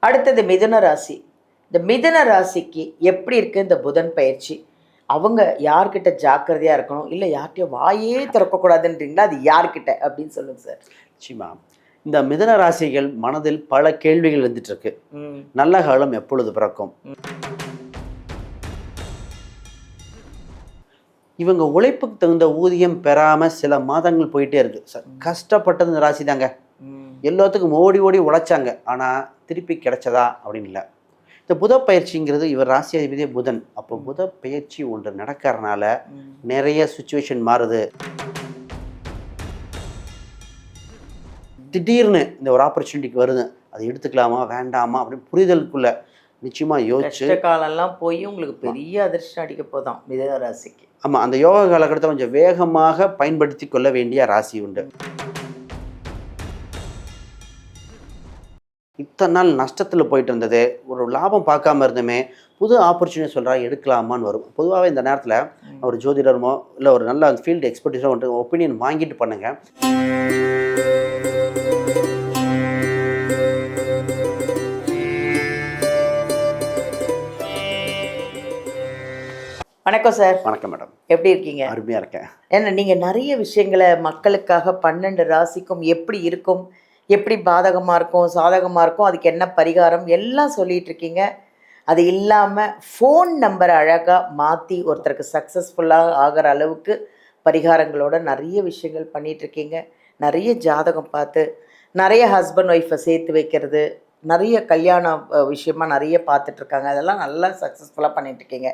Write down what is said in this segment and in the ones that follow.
அடுத்தது மிதுன ராசி. இந்த மிதுன ராசிக்கு எப்படி இருக்குது இந்த புதன் பயிற்சி? அவங்க யார்கிட்ட ஜாக்கிரதையாக இருக்கணும், இல்லை யார்கிட்டயும் வாயே திறக்கக்கூடாதுன்றீங்களா? அது யார்கிட்ட அப்படின்னு சொல்லுங்க சார். நிச்சயமா இந்த மிதுன ராசிகள் மனதில் பல கேள்விகள் வந்துட்டு இருக்கு. நல்ல காலம் எப்பொழுது பிறக்கும்? இவங்க உழைப்புக்கு தகுந்த ஊதியம் பெறாம சில மாதங்கள் போயிட்டே இருக்கு சார். கஷ்டப்பட்டது இந்த ராசி தாங்க. எல்லாத்துக்கும் ஓடி ஓடி உழைச்சாங்க, ஆனா திருப்பி கிடைச்சதா அப்படின்னு இல்லை. இந்த புத பயிற்சிங்கிறது இவர் ராசி அதிபதியே புதன். அப்போ புத பயிற்சி ஒன்று நடக்கிறதுனால நிறைய சுச்சுவேஷன் மாறுது. திடீர்னு இந்த ஒரு ஆப்பர்ச்சுனிட்டிக்கு வருது, அது எடுத்துக்கலாமா வேண்டாமா அப்படின்னு புரிதலுக்குள்ள நிச்சயமா யோசிச்சு காலம்லாம் போய் உங்களுக்கு பெரிய அதிர்ஷ்டம் அடிக்க போதான் மிதுன ராசிக்கு. ஆமா, அந்த யோக காலகட்டத்தை கொஞ்சம் வேகமாக பயன்படுத்தி கொள்ள வேண்டிய ராசி உண்டு. இத்தனை நாள் நஷ்டத்தில் போயிட்டு இருந்தது, ஒரு லாபம் பார்க்காம இருந்தமே, புது ஆப்பர்ச்சுனிட்டி சொல்கிறா எடுக்கலாமான்னு வரும். பொதுவாகவே இந்த நேரத்தில் ஒரு ஜோதிடரமோ இல்லை ஒரு நல்ல ஃபீல்டு எக்ஸ்பர்டிஸோ வந்துட்டு ஒப்பீனியன் வாங்கிட்டு பண்ணுங்க. வணக்கம் சார். வணக்கம் மேடம், எப்படி இருக்கீங்க? அருமையாக இருக்கேன். ஏன்னா நீங்கள் நிறைய விஷயங்களை மக்களுக்காக 12 ராசிக்கும் எப்படி இருக்கும், எப்படி பாதகமாக இருக்கும், சாதகமாக இருக்கும், அதுக்கு என்ன பரிகாரம் எல்லாம் சொல்லிகிட்டு இருக்கீங்க. அது இல்லாமல் ஃபோன் நம்பரை அழகாக மாற்றி ஒருத்தருக்கு சக்ஸஸ்ஃபுல்லாக ஆகிற அளவுக்கு பரிகாரங்களோட நிறைய விஷயங்கள் பண்ணிகிட்ருக்கீங்க. நிறைய ஜாதகம் பார்த்து நிறைய ஹஸ்பண்ட் ஒய்ஃபை சேர்த்து வைக்கிறது, நிறைய கல்யாண விஷயமாக நிறைய பார்த்துட்ருக்காங்க. அதெல்லாம் நல்லா சக்ஸஸ்ஃபுல்லாக பண்ணிகிட்ருக்கீங்க.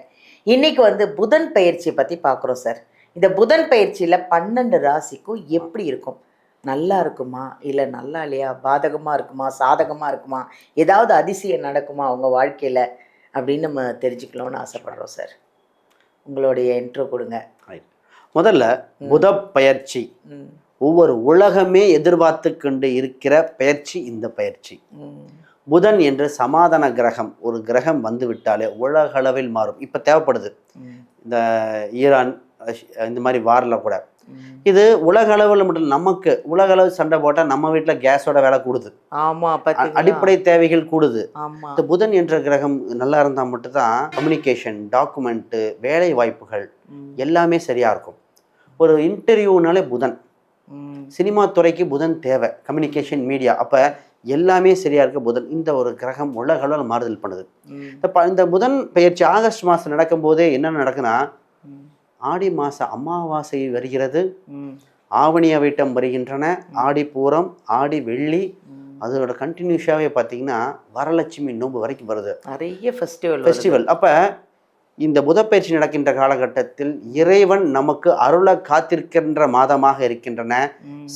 இன்றைக்கி புதன் பயிற்சியை பற்றி பார்க்குறோம் சார். இந்த புதன் பயிற்சியில் 12 ராசிக்கும் எப்படி இருக்கும்? நல்லா இருக்குமா, இல்லை நல்லா இல்லையா, பாதகமாக இருக்குமா, சாதகமாக இருக்குமா, ஏதாவது அதிசயம் நடக்குமா அவங்க வாழ்க்கையில் அப்படின்னு நம்ம தெரிஞ்சுக்கலாம்னு ஆசைப்படுறோம் சார். உங்களுடைய இன்ட்ரோ கொடுங்க. முதல்ல புத பயிற்சி ஒவ்வொரு உலகமே எதிர்பார்த்து கொண்டு இருக்கிற பயிற்சி இந்த பயிற்சி. புதன் என்ற சமாதான கிரகம், ஒரு கிரகம் வந்து விட்டாலே உலக அளவில் மாறும். இப்போ தேவைப்படுது இந்த ஈரான் இந்த மாதிரி வாரில் கூட. இது உலக அளவில் மட்டும், நமக்கு உலக அளவு சண்டை போட்டால் நம்ம வீட்டில் கேஸோட விலை கூடுது. அடிப்படை தேவைகள் கூடுது. இந்த புதன் என்ற கிரகம் நல்லா இருந்தால் மட்டும்தான் கம்யூனிகேஷன், டாக்குமெண்ட்டு, வேலை வாய்ப்புகள் எல்லாமே சரியாக இருக்கும். ஒரு இன்டர்வியூனாலே புதன், சினிமா துறைக்கு புதன் தேவை, கம்யூனிகேஷன், மீடியா, அப்போ எல்லாமே சரியாக இருக்க புதன். இந்த ஒரு கிரகம் உலக அளவில் மாறுதல் பண்ணுது. இந்த புதன் பயிற்சி ஆகஸ்ட் மாதம் நடக்கும்போதே என்ன நடக்குன்னா, ஆடி மாதம் அமாவாசை வருகிறது, ஆவணி அவிட்டம் வருகின்றன, ஆடி பூரம், ஆடி வெள்ளி, அதோட கண்டினியூஸாகவே பார்த்தீங்கன்னா வரலட்சுமி நோன்பு வரைக்கும் வருது. நிறைய ஃபெஸ்டிவல். அப்போ இந்த புதப்பயிற்சி நடக்கின்ற காலகட்டத்தில் இறைவன் நமக்கு அருளை காத்திருக்கின்ற மாதமாக இருக்கின்றன.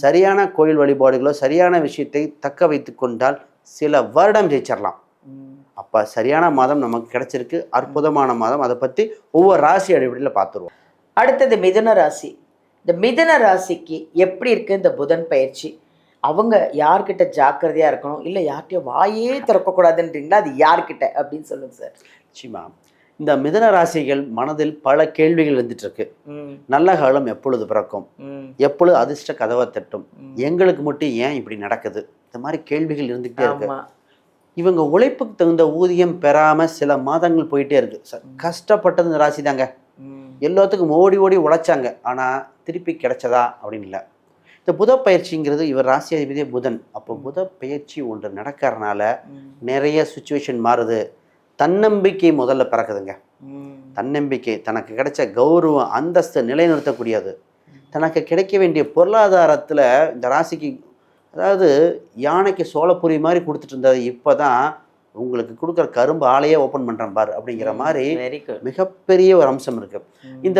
சரியான கோயில் வழிபாடுகளோ சரியான விஷயத்தை தக்க வைத்து கொண்டால் சில வருடம் ஜெயிச்சிடலாம். அப்போ சரியான மாதம் நமக்கு கிடைச்சிருக்கு, அற்புதமான மாதம். அதை பற்றி ஒவ்வொரு ராசி அடிப்படையில் பார்த்துருவோம். அடுத்தது மிதுன ராசி. இந்த மிதுன ராசிக்கு எப்படி இருக்குது இந்த புதன் பயிற்சி? அவங்க யார்கிட்ட ஜாக்கிரதையாக இருக்கணும், இல்லை யார்கிட்டயும் வாயே திறக்கக்கூடாதுன்றீங்களா? அது யார்கிட்ட அப்படின்னு சொல்லுங்க சார். நிச்சயமா இந்த மிதுன ராசிகள் மனதில் பல கேள்விகள் வந்துட்டு இருக்கு. நல்ல காலம் எப்பொழுது பிறக்கும், எப்பொழுது அதிர்ஷ்ட கதவை தட்டும், எங்களுக்கு மட்டும் ஏன் இப்படி நடக்குது, இந்த மாதிரி கேள்விகள் இருந்துகிட்டே இருக்கு. இவங்க உழைப்புக்கு தகுந்த ஊதியம் பெறாம சில மாதங்கள் போயிட்டே இருக்கு சார். கஷ்டப்பட்டது இந்த ராசி தாங்க. எல்லாத்துக்கும் ஓடி ஓடி உழைச்சாங்க, ஆனா திருப்பி கிடைச்சதா அப்படின்னு இல்லை. இந்த புத பயிற்சிங்கிறது இவர் ராசி அதிபதியே புதன். அப்போ புத பயிற்சி ஒன்று நடக்கிறதுனால நிறைய சுச்சுவேஷன் மாறுது. தன்னம்பிக்கை முதல்ல பிறக்குதுங்க. தன்னம்பிக்கை, தனக்கு கிடைச்ச கௌரவம், அந்தஸ்து நிலைநிறுத்தக்கூடியது. தனக்கு கிடைக்க வேண்டிய பொருளாதாரத்தில் இந்த ராசிக்கு, அதாவது யானைக்கு சோளப்புரி மாதிரி கொடுத்துட்டு இருந்தது, இப்போ தான் உங்களுக்கு கொடுக்குற கரும்பு ஆலையே ஓப்பன் பண்ணுறேன் பார் அப்படிங்கிற மாதிரி மிகப்பெரிய ஒரு அம்சம் இருக்குது. இந்த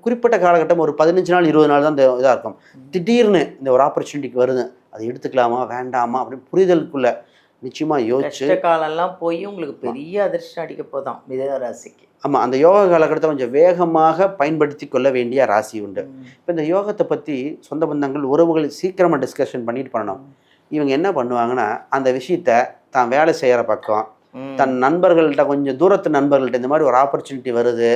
குறிப்பிட்ட காலகட்டம் ஒரு 15 நாள் 20 நாள் தான் இந்த இதாக இருக்கும். திடீர்னு இந்த ஒரு ஆப்பர்ச்சுனிட்டிக்கு வருது, அது எடுத்துக்கலாமா வேண்டாமா அப்படின்னு புரிதலுக்குள்ள நிச்சயமா யோசிச்சு காலம்லாம் போய் உங்களுக்கு பெரிய அதிர்ஷ்டம் அடிக்க போதான் மிதுன ராசிக்கு. ஆமாம், அந்த யோக காலகட்டத்தை கொஞ்சம் வேகமாக பயன்படுத்தி கொள்ள வேண்டிய ராசி உண்டு. இப்போ இந்த யோகத்தை பற்றி சொந்த பந்தங்கள், உறவுகள் சீக்கிரமாக டிஸ்கஷன் பண்ணிட்டு பண்ணணும். இவங்க என்ன பண்ணுவாங்கன்னா, அந்த விஷயத்த தான் வேலை செய்கிற பக்கம், தன் நண்பர்கள்ட்ட, கொஞ்சம் தூரத்து நண்பர்கள்ட்ட இந்த மாதிரி ஒரு ஆப்பர்ச்சுனிட்டி வருது,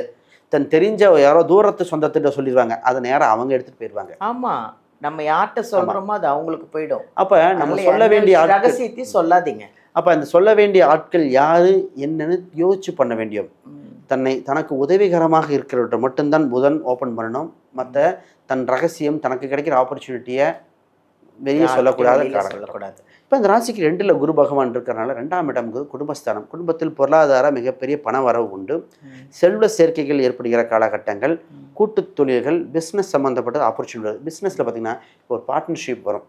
தன் தெரிஞ்ச யாரோ தூரத்து சொந்தத்திட்ட சொல்லிடுவாங்க, அதை நேரம் அவங்க எடுத்துகிட்டு போயிடுவாங்க. ஆமாம், நம்ம யார்கிட்ட சொல்றோமோ அது அவங்களுக்கு போயிடும். அப்ப நம்ம சொல்ல வேண்டிய ரகசியத்தையும் சொல்லாதீங்க. அப்ப அந்த சொல்ல வேண்டிய ஆட்கள் யாரு என்னன்னு யோசிச்சு பண்ண வேண்டிய. தனக்கு உதவிகரமாக இருக்கிறவற்றை மட்டும்தான் புதன் ஓப்பன் பண்ணணும். மற்ற தன் ரகசியம் தனக்கு கிடைக்கிற ஆப்பர்ச்சுனிட்டியை வெளியே சொல்லக்கூடாது. இப்போ இந்த ராசிக்கு 2ல் குரு பகவான் இருக்கிறனால 2ஆம் இடம் குடும்பஸ்தானம். குடும்பத்தில் பொருளாதார மிகப்பெரிய பண வரவு உண்டு. செல்வ சேர்க்கைகள் ஏற்படுகிற காலகட்டங்கள், கூட்டு தொழில்கள், பிஸ்னஸ் சம்மந்தப்பட்ட ஆப்பர்ச்சுனிட்டி. பிஸ்னஸில் பார்த்தீங்கன்னா ஒரு பார்ட்னர்ஷிப் வரும்.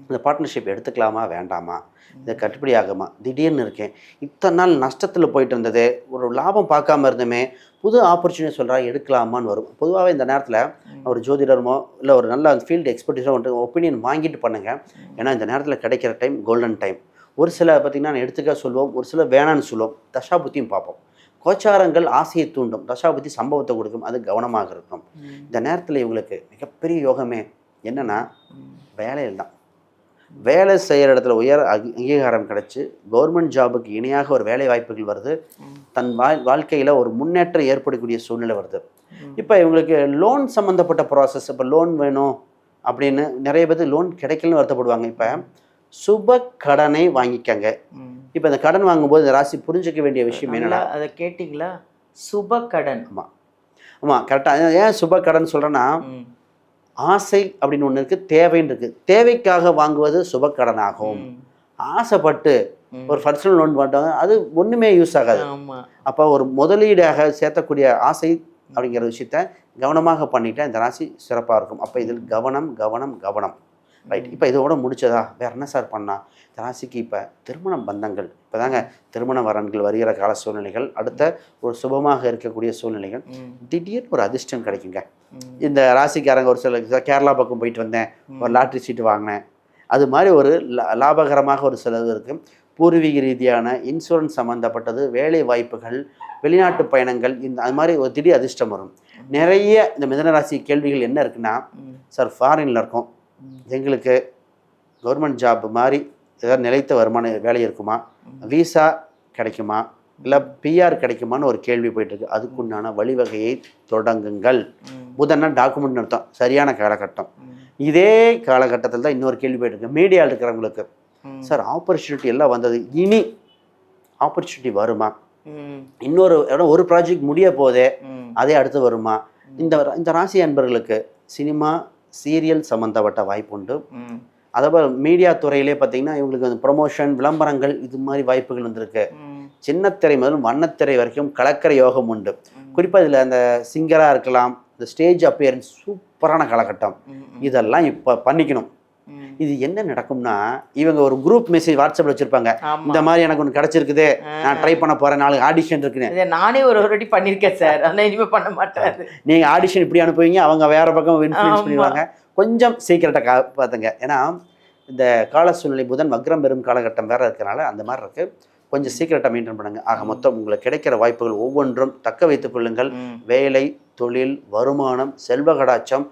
இந்த பார்ட்னர்ஷிப் எடுத்துக்கலாமா வேண்டாமா, இதை கட்டுப்படி ஆகுமா, திடீர்னு இருக்கேன், இத்தனை நாள் நஷ்டத்தில் போயிட்டு இருந்தது, ஒரு லாபம் பார்க்காம இருந்தோமே, புது ஆப்பர்ச்சுனிட்டி சொல்கிறா எடுக்கலாமான்னு வரும். பொதுவாகவே இந்த நேரத்தில் ஒரு ஜோதிடரமோ இல்லை ஒரு நல்ல ஃபீல்டு எக்ஸ்பர்டீஸோ ஒப்பீனியன் வாங்கிட்டு பண்ணுங்கள். ஏன்னா இந்த நேரத்தில் கிடைக்கிற டைம் கோல்டன் டைம். ஒரு சில பார்த்திங்கன்னா நான் எடுத்துக்க சொல்லுவோம், ஒரு சில வேணான்னு சொல்லுவோம். தசாபுத்தியும் பார்ப்போம். கோச்சாரங்கள் ஆசையை தூண்டும், தசாபுத்தி சம்பவத்தை கொடுக்கும். அது கவனமாக இருக்கும். இந்த நேரத்தில் இவங்களுக்கு மிகப்பெரிய யோகமே என்னென்னா வேலையில் தான். வேலை செய்கிற இடத்துல உயர் அங்கீகாரம் கிடச்சி கவர்மெண்ட் ஜாபுக்கு இணையாக ஒரு வேலை வாய்ப்புகள் வருது. தன் வாழ்க்கையில் ஒரு முன்னேற்றம் ஏற்படக்கூடிய சூழ்நிலை வருது. இப்போ இவங்களுக்கு லோன் சம்மந்தப்பட்ட ப்ராசஸ், இப்போ லோன் வேணும் அப்படின்னு நிறைய பேர் லோன் கிடைக்கலன்னு வருத்தப்படுவாங்க. இப்போ சுப கடனை வாங்கிக்கங்க. இப்போ இந்த கடன் வாங்கும்போது இந்த ராசி புரிஞ்சிக்க வேண்டிய விஷயம் என்னன்னா, அதை கேட்டிங்களா? சுப கடன். ஆமாம் கரெக்டாக. ஏன் சுப கடன் சொல்கிறேன்னா, ஆசை அப்படின்னு ஒன்று இருக்குது, தேவைன்னு இருக்குது. தேவைக்காக வாங்குவது சுபக்கடன் ஆகும். ஆசைப்பட்டு ஒரு பர்சனல் லோன் பண்ணுறாங்க, அது ஒன்றுமே யூஸ் ஆகாது. அப்போ ஒரு முதலீடாக சேர்த்தக்கூடிய ஆசை அப்படிங்கிற விஷயத்த கவனமாக பண்ணிட்டா இந்த ராசி சிறப்பாக இருக்கும். அப்போ இதில் கவனம் கவனம் கவனம். ரைட். இப்போ இதோட முடிச்சதா வேறு என்ன சார் பண்ணால் இந்த ராசிக்கு? இப்போ திருமண பந்தங்கள், இப்போ தாங்க திருமண வரன்கள் வருகிற கால சூழ்நிலைகள், அடுத்த ஒரு சுபமாக இருக்கக்கூடிய சூழ்நிலைகள், திடீர்னு ஒரு அதிர்ஷ்டம் கிடைக்குங்க. இந்த ராசிக்காரங்க ஒரு சில கேரளா பக்கம் போயிட்டு வந்தேன், ஒரு லாட்ரி சீட்டு வாங்கினேன், அது மாதிரி ஒரு லாபகரமாக ஒரு செலவு இருக்குது. பூர்வீக ரீதியான இன்சூரன்ஸ் சம்மந்தப்பட்டது, வேலை வாய்ப்புகள், வெளிநாட்டு பயணங்கள், அது மாதிரி ஒரு திடீர் அதிர்ஷ்டம் வரும். நிறைய இந்த மிதுன ராசி கேள்விகள் என்ன இருக்குன்னா, சார் ஃபாரினில் இருக்கோம், எங்களுக்கு கவர்மெண்ட் ஜாப் மாதிரி ஏதாவது நிலைத்த வருமான வேலை இருக்குமா, விசா கிடைக்குமா, இல்லை பிஆர் கிடைக்குமான்னு ஒரு கேள்வி போயிட்டுருக்கு. அதுக்குண்டான வழிவகையை தொடங்குங்கள். புதன்னா டாக்குமெண்ட் அர்த்தம், சரியான காலகட்டம். இதே காலகட்டத்தில் தான் இன்னொரு கேள்வி போயிட்டுருக்கு மீடியாவில் இருக்கிறவங்களுக்கு. சார் ஆப்பர்ச்சுனிட்டி எல்லாம் வந்தது, இனி ஆப்பர்ச்சுனிட்டி வருமா, இன்னொரு இடம் ஒரு ப்ராஜெக்ட் முடிய போதே அதே அடுத்து வருமா? இந்த ராசி அன்பர்களுக்கு சினிமா சீரியல் சம்மந்தப்பட்ட வாய்ப்பு உண்டு. அதேபோல் மீடியா துறையிலே பார்த்தீங்கன்னா இவங்களுக்கு வந்து ப்ரொமோஷன், விளம்பரங்கள், இது மாதிரி வாய்ப்புகள் வந்திருக்கு. சின்னத்திரை முதல் வண்ணத்திரை வரைக்கும் கலக்கிற யோகம் உண்டு. குறிப்பாக இதில் அந்த சிங்கராக இருக்கலாம், இந்த ஸ்டேஜ் அப்பியரன்ஸ் சூப்பரான காலகட்டம். இதெல்லாம் இப்போ பண்ணிக்கணும். இது என்ன நடக்கும்னா, இவங்க ஒரு குரூப் மெசேஜ் வாட்ஸ்அப்ல வச்சிருப்பாங்க, இந்த மாதிரி எனக்கு ஒன்று கிடைச்சிருக்குது, நான் ட்ரை பண்ண போறேன், நாளைக்கு ஆடிஷன் இருக்குன்னு. நானே ஒரு வாட்டி பண்ணியிருக்கேன் சார், ஆனால் இனிமே பண்ண மாட்டேன். நீங்க ஆடிஷன் இப்படி அனுப்புவீங்க, அவங்க வேற பக்கம் இன்ஃப்ளூயன்ஸ் பண்ணுவாங்க. கொஞ்சம் சீக்கிரட்டை பார்த்துங்க. ஏன்னா இந்த கால சூழ்நிலை புதன் வக்ரம் பெறும் காலகட்டம் வேற இருக்கிறனால அந்த மாதிரி இருக்கு. கொஞ்சம் சீக்கிரட்டை மெயின்டைன் பண்ணுங்க. ஆக மொத்தம் உங்களுக்கு கிடைக்கிற வாய்ப்புகள் ஒவ்வொன்றும் தக்க வைத்துக் கொள்ளுங்கள். வேலை, தொழில், வருமானம், செல்வ கடாட்சம்,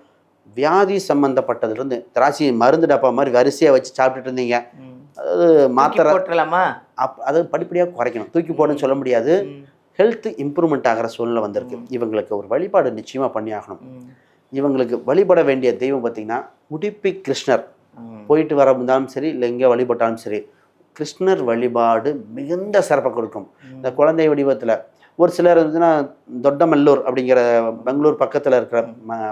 வியாதி சம்பந்தப்பட்டதுலேருந்து ராசி மருந்து டப்பா மாதிரி வரிசையாக வச்சு சாப்பிட்டுட்டு இருந்தீங்க, அதாவது மாத்திரை போட்டலாமா, அது படிப்படியாக குறைக்கணும். தூக்கி போடுன்னு சொல்ல முடியாது. ஹெல்த் இம்ப்ரூவ்மெண்ட் ஆகிற சூழ்நிலை வந்திருக்கு. இவங்களுக்கு ஒரு வழிபாடு நிச்சயமாக பண்ணி ஆகணும். இவங்களுக்கு வழிபட வேண்டிய தெய்வம் பார்த்திங்கன்னா உடுப்பி கிருஷ்ணர். போயிட்டு வர இருந்தாலும் சரி, இல்லை எங்கே வழிபட்டாலும் சரி, கிருஷ்ணர் வழிபாடு மிகுந்த சிறப்பை கொடுக்கும். இந்த குழந்தை வடிவத்தில் ஒரு சிலர் வந்துன்னா தொட்டமல்லூர் அப்படிங்கிற பெங்களூர் பக்கத்தில் இருக்கிற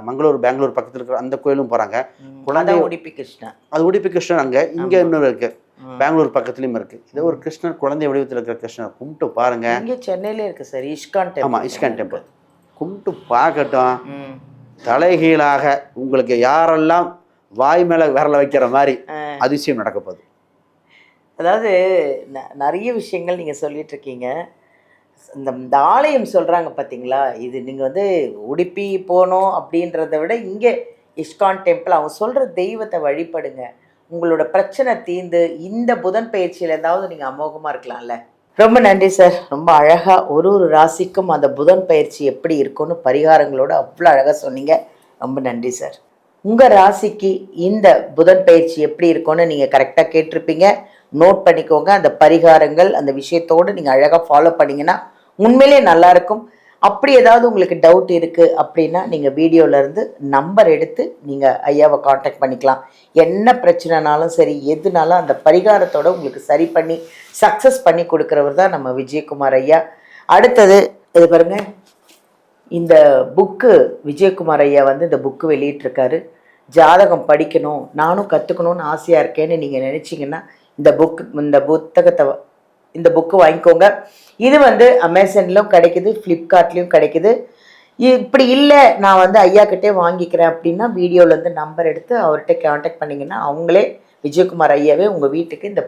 பெங்களூர் பக்கத்தில் இருக்கிற அந்த கோயிலும் போகிறாங்க. குழந்தை உடுப்பி கிருஷ்ணர், அது உடுப்பி கிருஷ்ணர். அங்கே இங்கே இன்னொரு இருக்குது, பெங்களூர் பக்கத்துலேயும் இருக்குது. இது ஒரு கிருஷ்ணர், குழந்தை வடிவத்தில் இருக்கிற கிருஷ்ணர். கும்பிட்டு பாருங்க. இங்கே சென்னையிலே இருக்குது சார், இஸ்கான் டெம்பிள். ஆமாம், இஸ்கான் டெம்பிள். கும்பிட்டு பார்க்கட்டும், தலைகீழாக உங்களுக்கு யாரெல்லாம் வாய் மேலே விரல வைக்கிற மாதிரி அதிசயம் நடக்க போகுது. அதாவது நிறைய விஷயங்கள் நீங்கள் சொல்லிட்டு இருக்கீங்க. இந்த ஆலயம் சொல்கிறாங்க பார்த்தீங்களா, இது நீங்கள் வந்து உடுப்பி போகணும் அப்படின்றத விட இங்கே இஸ்கான் டெம்பிள், அவங்க சொல்கிற தெய்வத்தை வழிபடுங்க, உங்களோட பிரச்சனை தீர்ந்து இந்த புதன் பயிற்சியில் ஏதாவது நீங்கள் அமோகமாக இருக்கலாம்ல. ரொம்ப நன்றி சார். ரொம்ப அழகாக ஒரு ராசிக்கும் அந்த புதன் பயிற்சி எப்படி இருக்குன்னு பரிகாரங்களோடு அவ்வளோ அழகாக சொன்னீங்க. ரொம்ப நன்றி சார். உங்கள் ராசிக்கு இந்த புதன் பயிற்சி எப்படி இருக்குன்னு நீங்கள் கரெக்டாக கேட்டிருப்பீங்க. நோட் பண்ணிக்கோங்க. அந்த பரிகாரங்கள் அந்த விஷயத்தோடு நீங்கள் அழகாக ஃபாலோ பண்ணிங்கன்னா உண்மையிலே நல்லாயிருக்கும். அப்படி ஏதாவது உங்களுக்கு டவுட் இருக்குது அப்படின்னா நீங்கள் வீடியோவிலேருந்து நம்பர் எடுத்து நீங்கள் ஐயாவை காண்டாக்ட் பண்ணிக்கலாம். என்ன பிரச்சனைனாலும் சரி, எதுனாலும் அந்த பரிகாரத்தோடு உங்களுக்கு சரி பண்ணி சக்ஸஸ் பண்ணி கொடுக்குறவர் தான் நம்ம விஜயகுமார் ஐயா. அடுத்தது இது பாருங்க, இந்த புக்கு விஜயகுமார் ஐயா வந்து இந்த புக்கு வெளியிட்டிருக்காரு. ஜாதகம் படிக்கணும், நானும் கற்றுக்கணும்னு ஆசையாக இருக்கேன்னு நீங்கள் நினச்சிங்கன்னா இந்த புக்கு வாங்கிக்கோங்க. இது வந்து அமேசான்லையும் கிடைக்குது, ஃப்ளிப்கார்ட்லேயும் கிடைக்குது. இப்படி இல்லை நான் வந்து ஐயா கிட்டே வாங்கிக்கிறேன் அப்படின்னா வீடியோவிலேருந்து நம்பர் எடுத்து அவர்கிட்ட காண்டாக்ட் பண்ணிங்கன்னா அவங்களே விஜயகுமார் ஐயாவே உங்கள் வீட்டுக்கு இந்த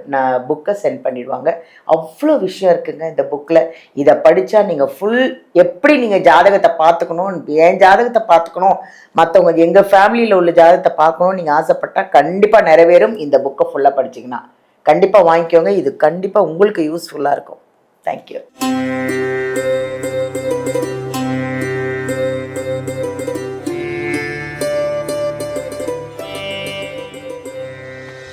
புக்கை சென்ட் பண்ணிடுவாங்க. அவ்வளோ விஷயம் இருக்குங்க இந்த புக்கில். இதை படித்தா நீங்கள் எப்படி நீங்கள் ஜாதகத்தை பார்த்துக்கணும், என் ஜாதகத்தை பார்த்துக்கணும், மற்றவங்க எங்கள் ஃபேமிலியில் உள்ள ஜாதகத்தை பார்க்கணும்னு நீங்கள் ஆசைப்பட்டால் கண்டிப்பாக நிறைவேறும். இந்த புக்கை ஃபுல்லாக படிச்சிங்கன்னா கண்டிப்பாக வாங்கிக்கோங்க. இது கண்டிப்பாக உங்களுக்கு யூஸ்ஃபுல்லாக இருக்கும். தேங்க்யூ.